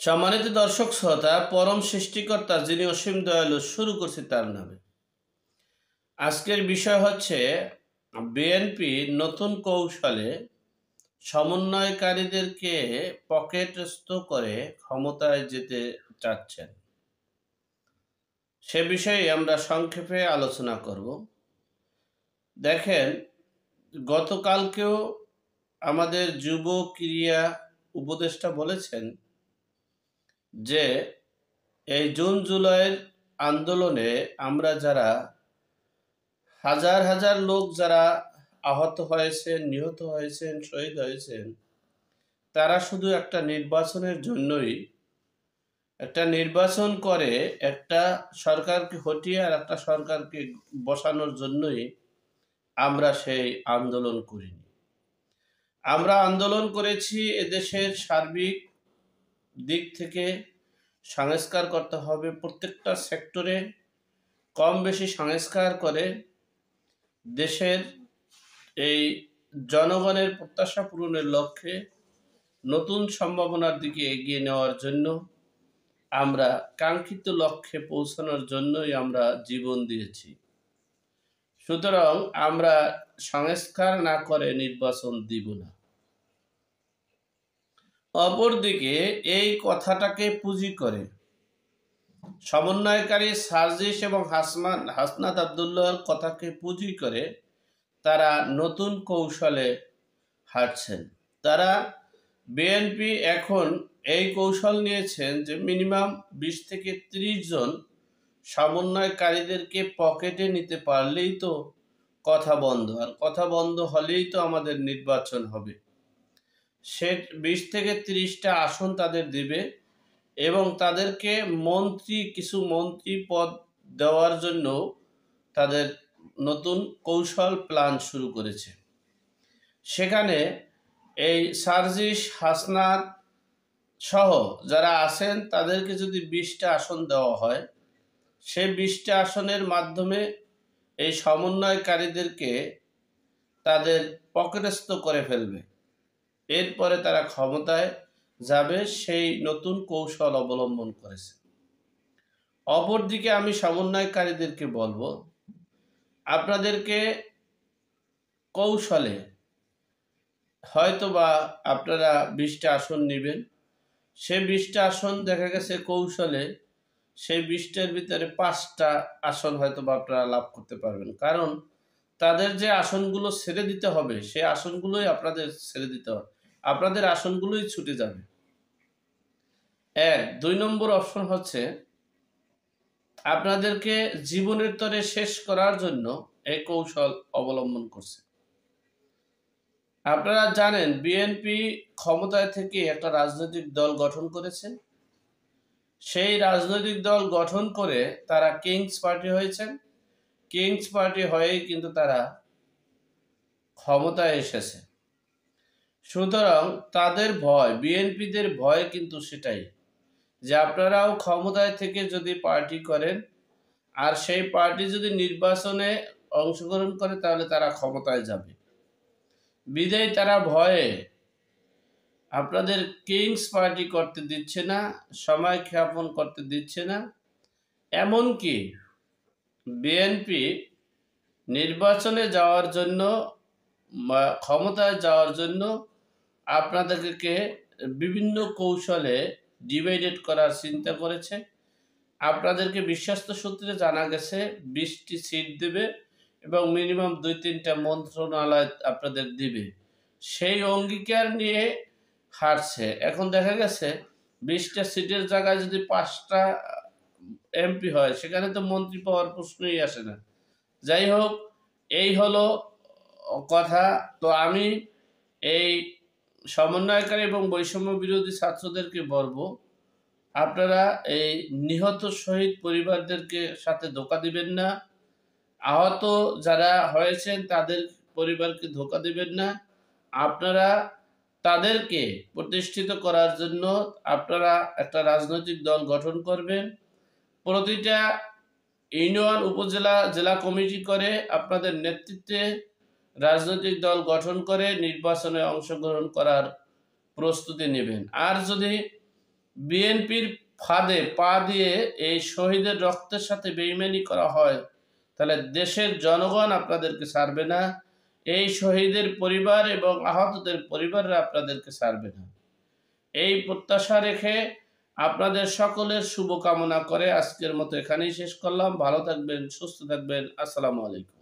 সম্মানিত দর্শক শ্রোতা, পরম সৃষ্টিকর্তা যিনি অসীম দয়ালু, শুরু করছি তার নামে। আজকের বিষয় হচ্ছে বিএনপি নতুন কৌশলে সমন্বয়কারীদেরকে পকেটস্থ করে ক্ষমতায় যেতে চাচ্ছেন। সে বিষয়ে আমরা সংক্ষেপে আলোচনা করব। দেখেন, গতকালকেও আমাদের যুব ক্রীড়া উপদেষ্টা বলেছেন যে এই জুন জুলাইয়ের আন্দোলনে আমরা যারা হাজার হাজার লোক যারা আহত হয়েছেন, নিহত হয়েছেন, শহীদ হয়েছেন, তারা শুধু একটা নির্বাচনের জন্যই, একটা নির্বাচন করে একটা সরকারকে হটিয়ে আর একটা সরকারকে বসানোর জন্যই আমরা সেই আন্দোলন করিনি। আমরা আন্দোলন করেছি এদেশের সার্বিক দিক থেকে সংস্কার করতে হবে, প্রত্যেকটা সেক্টরে কম বেশি সংস্কার করে দেশের এই জনগণের প্রত্যাশা পূরণের লক্ষ্যে নতুন সম্ভাবনার দিকে এগিয়ে নেওয়ার জন্য আমরা কাঙ্ক্ষিত লক্ষ্যে পৌঁছানোর জন্যই আমরা জীবন দিয়েছি। সুতরাং আমরা সংস্কার না করে নির্বাচন দিব না। অপরদিকে এই কথাটাকে পুঁজি করে সমন্বয়কারী সার্জিস এবং হাসনাত আবদুল্লাহর কথাকে পুঁজি করে তারা নতুন কৌশলে হাঁটছেন। তারা বিএনপি এখন এই কৌশল নিয়েছেন যে মিনিমাম 20 থেকে 30 জন সমন্বয়কারীদেরকে পকেটে নিতে পারলেই তো কথা বন্ধ, আর কথা বন্ধ হলেই তো আমাদের নির্বাচন হবে। সে 20 থেকে 30টা আসন তাদের দিবে এবং তাদেরকে কিছু মন্ত্রী পদ দেওয়ার জন্য তাদের নতুন কৌশল প্ল্যান শুরু করেছে। সেখানে এই সার্জিস, হাসনাত সহ যারা আছেন তাদেরকে যদি 20টা আসন দেওয়া হয়, সেই 20টা আসনের মাধ্যমে এই সমন্বয়কারীদেরকে তাদের পকেটস্থ করে ফেলবে। এরপরে তারা ক্ষমতায় যাবে, সেই নতুন কৌশল অবলম্বন করেছে। অপরদিকে আমি সমন্বয়কারীদেরকে বলবো, আপনাদেরকে কৌশলে হয়তো বা আপনারা 20টা আসন নেবেন, সেই 20টা আসন দেখা গেছে কৌশলে সেই 20টার ভিতরে 5টা আসন হয়তো বা আপনারা লাভ করতে পারবেন, কারণ তাদের যে আসনগুলো ছেড়ে দিতে হবে সেই আসনগুলোই আপনাদের ছেড়ে দিতে হবে, আপনাদের আসনগুলোই ছুটে যাবে। 2 নম্বর অপশন হচ্ছে আপনাদেরকে জীবনের তরে শেষ করার জন্য এই কৌশল অবলম্বন করছে। আপনারা জানেন বিএনপি ক্ষমতায় থেকে একটা রাজনৈতিক দল গঠন করেছে। সেই রাজনৈতিক দল গঠন করে তারা কিংস পার্টি হয়েছেন। কিংস পার্টি হয়েই কিন্তু তারা ক্ষমতায় এসেছে। সুতরাং তাদের ভয়, বিএনপিদের ভয় কিন্তু সেটাই যে আপনারাও ক্ষমতায় থেকে যদি পার্টি করেন আর সেই পার্টি যদি নির্বাচনে অংশগ্রহণ করে তাহলে তারা ক্ষমতায় যাবে। বিদায় তারা ভয়ে আপনাদের কিংস পার্টি করতে দিচ্ছে না, সময় ক্ষেপণ করতে দিচ্ছে না। এমনকি বিএনপি নির্বাচনে যাওয়ার জন্য, ক্ষমতায় যাওয়ার জন্য আপনাদেরকে বিভিন্ন কৌশলে ডিভাইডেড করার চিন্তা করেছে। আপনাদেরকে বিশ্বস্ত সূত্রে জানা গেছে 20টি সিট দেবে এবং মিনিমাম 2-3টা মন্ত্রণালয় আপনাদের দিবে। সেই অঙ্গীকার নিয়ে হারছে। এখন দেখা গেছে 20টা সিটের জায়গায় যদি 5টা এমপি হয়, সেখানে তো মন্ত্রী পাওয়ার প্রশ্নই আসে না। যাই হোক, এই হলো কথা। তো আমি এই সমন্বয়কারী এবং বৈষম্য বিরোধী ছাত্রদেরকে বলবো, আপনারা এই নিহত শহীদ পরিবারদেরকে সাথে ধোঁকা দিবেন না, আহত যারা হয়েছেন তাদের পরিবারকে ধোঁকা দিবেন না। আপনারা তাদেরকে প্রতিষ্ঠিত করার জন্য আপনারা একটা রাজনৈতিক দল গঠন করবেন। প্রতিটা ইউনিয়ন, উপজেলা, জেলা কমিটি করে আপনাদের নেতৃত্বে রাজনৈতিক দল গঠন করে নির্বাচনে অংশগ্রহণ করার প্রস্তুতি নেবেন। আর যদি বিএনপির ফাঁদে পা দিয়ে এই শহীদের রক্তের সাথে বেইমানি করা হয়, তাহলে দেশের জনগণ আপনাদেরকে ছাড়বে না, এই শহীদের পরিবার এবং আহতদের পরিবাররা আপনাদেরকে ছাড়বে না। এই প্রত্যাশা রেখে আপনাদের সকলের শুভকামনা করে আজকের মতো এখানেই শেষ করলাম। ভালো থাকবেন, সুস্থ থাকবেন। আসসালামু আলাইকুম।